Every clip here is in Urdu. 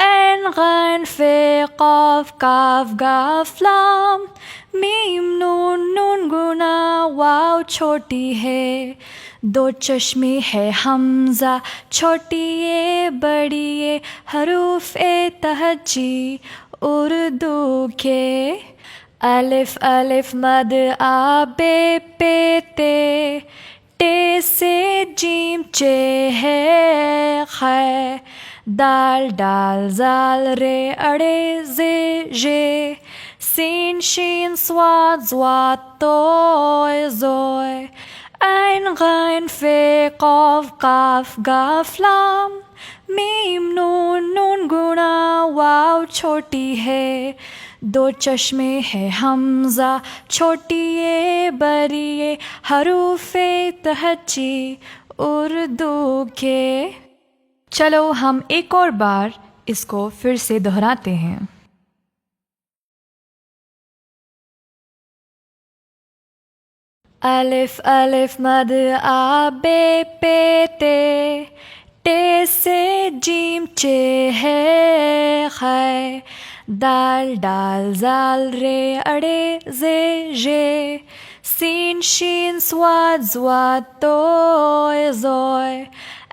عین غین فے قاف کاف گاف لام میم نون نون گنا واو چھوٹی ہے دو چشمی ہے حمزہ چھوٹی اے بڑی اے حروف تہجی اردو کے الف الف مد آ بے پے ٹے سے جیم چے ہے خے دال ڈال زال رے اڑے زے جے سین شین صاد ضاد طوئے زوئے عین غین فے قاف کاف گاف لام میم نون نون گنا واو چھوٹی ہے دو چشمے ہے حمزہ چھوٹی اے بڑی اے حروف تہجی اردو کے۔ چلو ہم ایک اور بار اس کو پھر سے دہراتے ہیں۔ الف الف مد آ بے پے ٹے سے جیم چے ہے خے دال ڈال زال رے اڑے زے جے سین شین صاد ضاد طوئے زوئے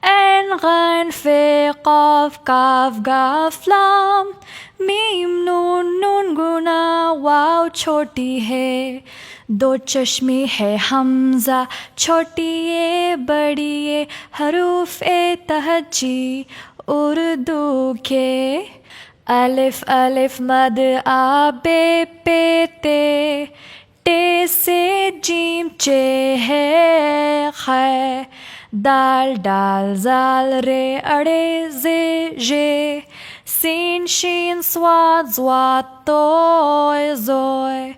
عین غین فے قاف کاف گاف لام میم نون نون گنا واو چھوٹی ہے دو چشمی ہے حمزہ چھوٹی اے بڑی اے حروف تہجی اردو کے۔ الف الف مد آ بے پے ٹے سے جیم چے ہے خے دال ڈال زال رے اڑے زے جے سین شین صاد ضاد طوئے زوئے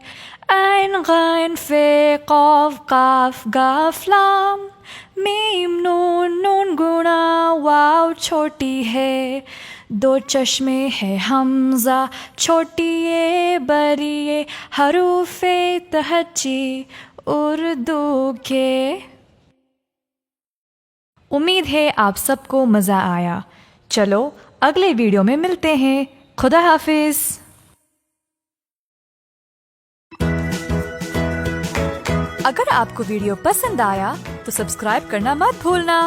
عین غین فے قاف کاف گاف لام میم نون نون گنا واو چھوٹی ہے دو چشمے ہے حمزہ چھوٹی اے بڑی اے حروف تہجی اردو کے۔ امید ہے آپ سب کو مزہ آیا۔ چلو اگلے ویڈیو میں ملتے ہیں۔ خدا حافظ۔ اگر آپ کو ویڈیو پسند آیا تو سبسکرائب کرنا مت بھولنا۔